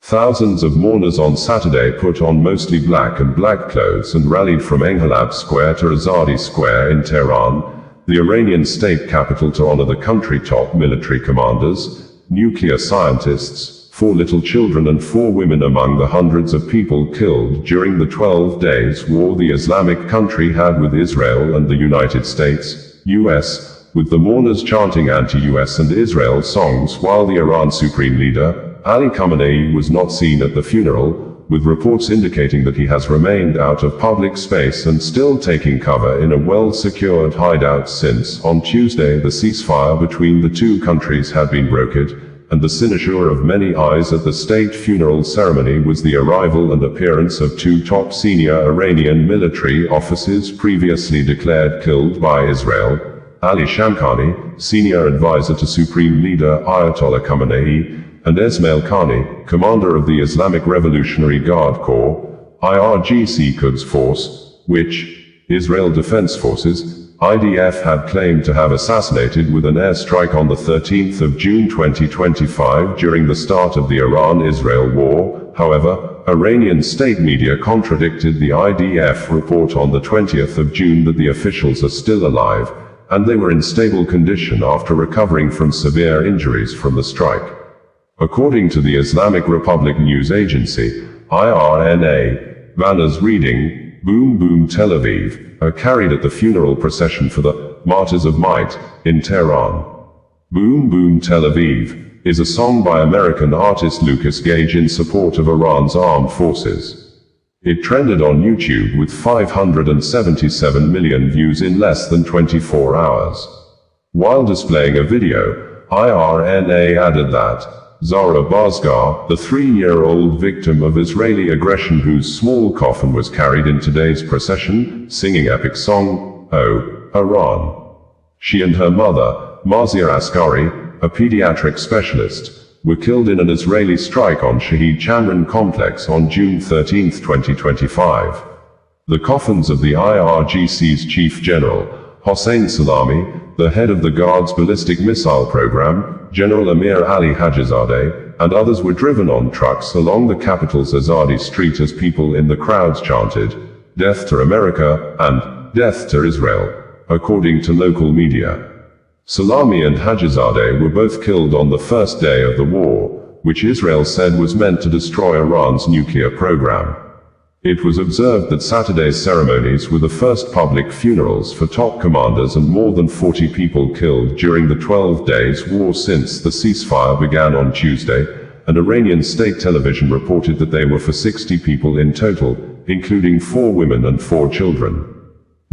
Thousands of mourners on Saturday put on mostly black and black clothes and rallied from Enghelab Square to Azadi Square in Tehran, the Iranian state capital, to honor the country's top military commanders, nuclear scientists, 4 little children and 4 women among the hundreds of people killed during the 12 days war the Islamic country had with Israel and the United States, US, with the mourners chanting anti-US and Israel songs while the Iran Supreme Leader Ayatollah Khamenei was not seen at the funeral, with reports indicating that he has remained out of public space and still taking cover in a well-secured hideout since, on Tuesday, the ceasefire between the two countries had been brokered, and the cynosure of many eyes at the state funeral ceremony was the arrival and appearance of 2 top senior Iranian military officers previously declared killed by Israel, Ali Shamkhani, senior advisor to Supreme Leader Ayatollah Khamenei, and Esmail Qaani, commander of the Islamic Revolutionary Guard Corps, IRGC Quds Force, which Israel Defense Forces, IDF, had claimed to have assassinated with an airstrike on the 13th of June 2025 during the start of the Iran-Israel war. However, Iranian state media contradicted the IDF report on the 20th of June that the officials are still alive, and they were in stable condition after recovering from severe injuries from the strike. According to the Islamic Republic news agency, IRNA, banners reading, "Boom Boom Tel Aviv," are carried at the funeral procession for the Martyrs of Might in Tehran. Boom Boom Tel Aviv is a song by American artist Lucas Gage in support of Iran's armed forces. It trended on YouTube with 577 million views in less than 24 hours. While displaying a video, IRNA added that Zara Bazgar, the 3-year-old victim of Israeli aggression whose small coffin was carried in today's procession, singing epic song, "Oh, Iran." She and her mother, Mazia Askari, a pediatric specialist, were killed in an Israeli strike on Shahid Chamran complex on June 13, 2025. The coffins of the IRGC's Chief General, Hossein Salami, the head of the Guard's ballistic missile program, General Amir Ali Hajizadeh, and others were driven on trucks along the capital's Azadi Street as people in the crowds chanted, "Death to America," and "Death to Israel," according to local media. Salami and Hajizadeh were both killed on the first day of the war, which Israel said was meant to destroy Iran's nuclear program. It was observed that Saturday's ceremonies were the first public funerals for top commanders and more than 40 people killed during the 12 days war since the ceasefire began on Tuesday, and Iranian state television reported that they were for 60 people in total, including 4 women and 4 children.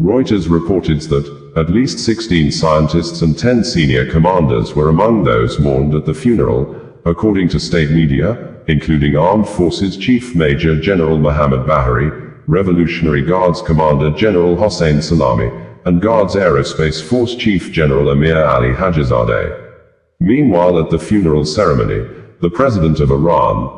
Reuters reported that at least 16 scientists and 10 senior commanders were among those mourned at the funeral, according to state media, including Armed Forces Chief Major General Mohammad Bahari, Revolutionary Guards Commander General Hossein Salami, and Guards Aerospace Force Chief General Amir Ali Hajizadeh. Meanwhile, at the funeral ceremony, the President of Iran,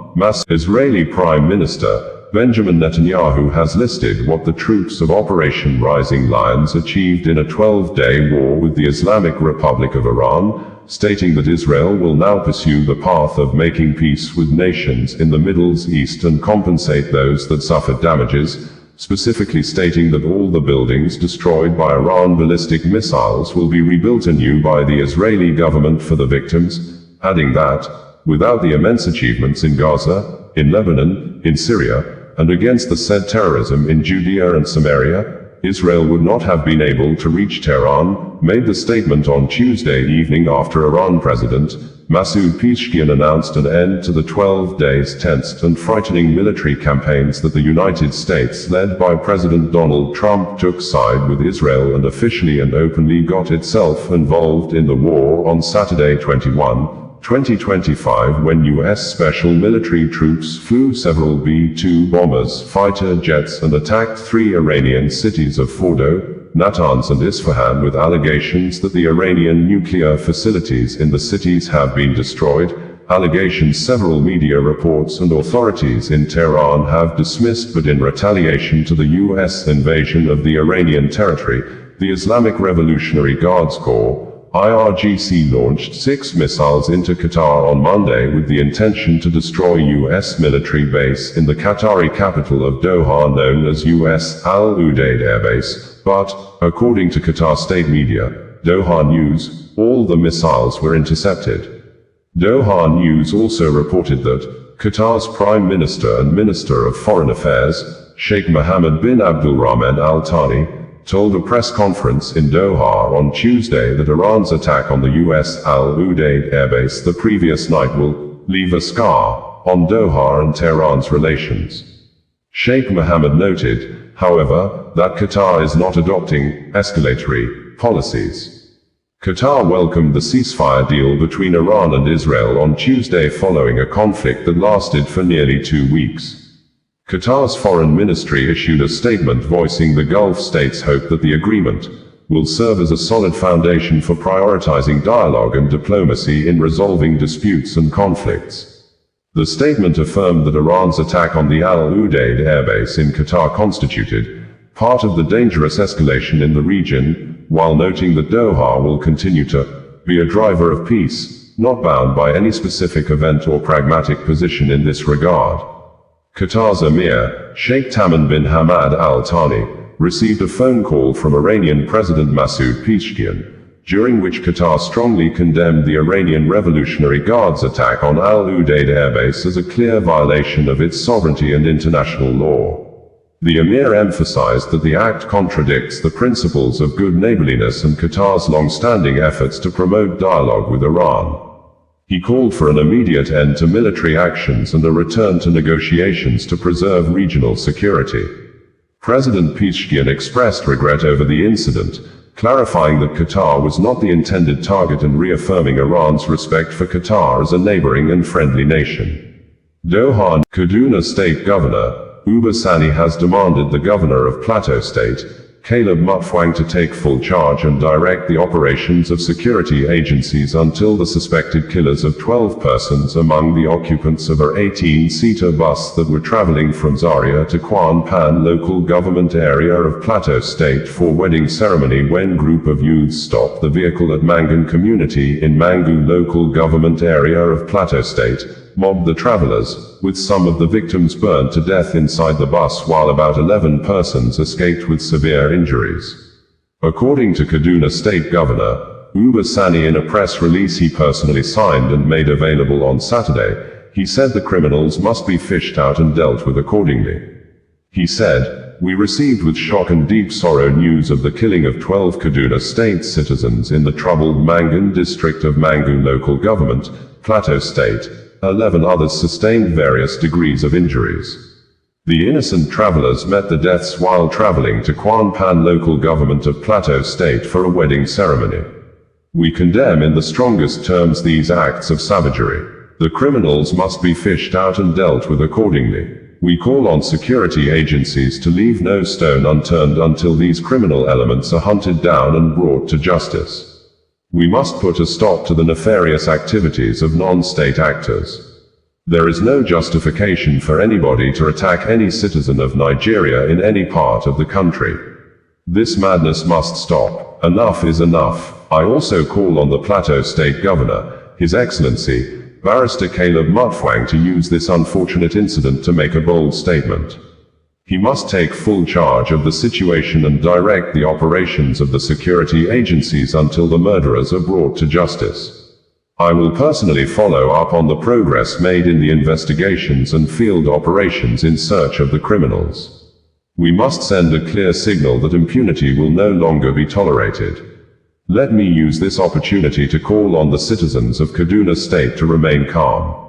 Israeli Prime Minister Benjamin Netanyahu has listed what the troops of Operation Rising Lions achieved in a 12-day war with the Islamic Republic of Iran, stating that Israel will now pursue the path of making peace with nations in the Middle East and compensate those that suffered damages, specifically stating that all the buildings destroyed by Iran ballistic missiles will be rebuilt anew by the Israeli government for the victims, adding that, without the immense achievements in Gaza, in Lebanon, in Syria, and against the said terrorism in Judea and Samaria, Israel would not have been able to reach Tehran, made the statement on Tuesday evening after Iran President Masoud Pezeshkian announced an end to the 12 days tense and frightening military campaigns that the United States, led by President Donald Trump, took side with Israel and officially and openly got itself involved in the war on Saturday 2025 when U.S. special military troops flew several B-2 bombers, fighter jets and attacked 3 Iranian cities of Fordo, Natanz and Isfahan with allegations that the Iranian nuclear facilities in the cities have been destroyed, allegations several media reports and authorities in Tehran have dismissed, but in retaliation to the U.S. invasion of the Iranian territory, the Islamic Revolutionary Guard Corps, IRGC launched 6 missiles into Qatar on Monday with the intention to destroy U.S. military base in the Qatari capital of Doha known as U.S. Al Udeid Air Base, but, according to Qatar state media, Doha News, all the missiles were intercepted. Doha News also reported that Qatar's Prime Minister and Minister of Foreign Affairs, Sheikh Mohammed bin Abdulrahman Al Thani, told a press conference in Doha on Tuesday that Iran's attack on the U.S. Al Udeid airbase the previous night will leave a scar on Doha and Tehran's relations. Sheikh Mohammed noted, however, that Qatar is not adopting escalatory policies. Qatar welcomed the ceasefire deal between Iran and Israel on Tuesday following a conflict that lasted for nearly 2 weeks. Qatar's foreign ministry issued a statement voicing the Gulf states' hope that the agreement will serve as a solid foundation for prioritizing dialogue and diplomacy in resolving disputes and conflicts. The statement affirmed that Iran's attack on the Al Udeid airbase in Qatar constituted part of the dangerous escalation in the region, while noting that Doha will continue to be a driver of peace, not bound by any specific event or pragmatic position in this regard. Qatar's Emir, Sheikh Tamim bin Hamad Al Thani, received a phone call from Iranian President Masoud Pezeshkian, during which Qatar strongly condemned the Iranian Revolutionary Guard's attack on Al Udeid airbase as a clear violation of its sovereignty and international law. The Emir emphasized that the act contradicts the principles of good neighborliness and Qatar's long-standing efforts to promote dialogue with Iran. He called for an immediate end to military actions and a return to negotiations to preserve regional security. President Pezeshkian expressed regret over the incident, clarifying that Qatar was not the intended target and reaffirming Iran's respect for Qatar as a neighboring and friendly nation. Doha, Kaduna State Governor Uba Sani has demanded the governor of Plateau State, Enghelab Square, to take full charge and direct the operations of security agencies until the suspected killers of 12 persons among the occupants of a 18-seater bus that were traveling from Zaria to Quan Pan local government area of Plateau State for wedding ceremony when group of youths stopped the vehicle at Mangan community in Mangu local government area of Plateau State, mobbed the travelers, with some of the victims burned to death inside the bus while about 11 persons escaped with severe injuries. According to Kaduna State Governor Uba Sani in a press release he personally signed and made available on Saturday, he said the criminals must be fished out and dealt with accordingly. He said, "We received with shock and deep sorrow news of the killing of 12 Kaduna State citizens in the troubled Mangan district of Mangu local government, Plateau State. 11 others sustained various degrees of injuries. The innocent travelers met the deaths while traveling to Quan Pan local government of Plateau State for a wedding ceremony. We condemn in the strongest terms these acts of savagery. The criminals must be fished out and dealt with accordingly. We call on security agencies to leave no stone unturned until these criminal elements are hunted down and brought to justice. We must put a stop to the nefarious activities of non-state actors. There is no justification for anybody to attack any citizen of Nigeria in any part of the country. This madness must stop. Enough is enough." I also call on the Plateau State Governor, His Excellency, Barrister Enghelab Square, to use this unfortunate incident to make a bold statement. He must take full charge of the situation and direct the operations of the security agencies until the murderers are brought to justice. I will personally follow up on the progress made in the investigations and field operations in search of the criminals. We must send a clear signal that impunity will no longer be tolerated. Let me use this opportunity to call on the citizens of Kaduna State to remain calm.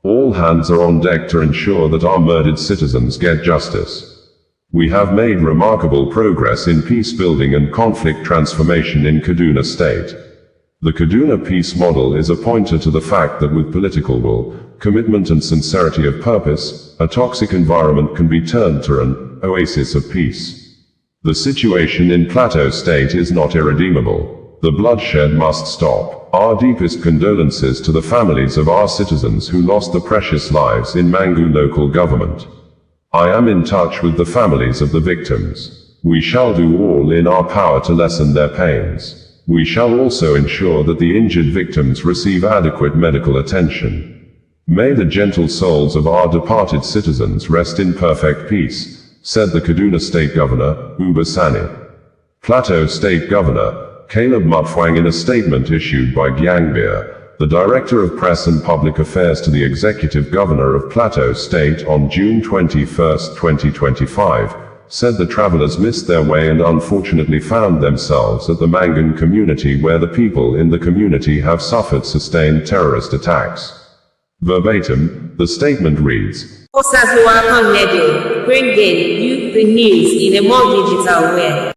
All hands are on deck to ensure that our murdered citizens get justice. We have made remarkable progress in peace building and conflict transformation in Kaduna State. The Kaduna peace model is a pointer to the fact that with political will, commitment and sincerity of purpose, a toxic environment can be turned to an oasis of peace. The situation in Plateau State is not irredeemable. The bloodshed must stop. Our deepest condolences to the families of our citizens who lost their precious lives in Mangu local government. I am in touch with the families of the victims. We shall do all in our power to lessen their pains. We shall also ensure that the injured victims receive adequate medical attention. May the gentle souls of our departed citizens rest in perfect peace, said the Kaduna State Governor, Uba Sani. Plateau State Governor, Caleb Mutfwang, in a statement issued by Gyangbir, the Director of Press and Public Affairs to the Executive Governor of Plateau State on June 21, 2025, said the travelers missed their way and unfortunately found themselves at the Mangan community, where the people in the community have suffered sustained terrorist attacks. Verbatim, the statement reads, Azadi Square, bringing you the news in a more digital way.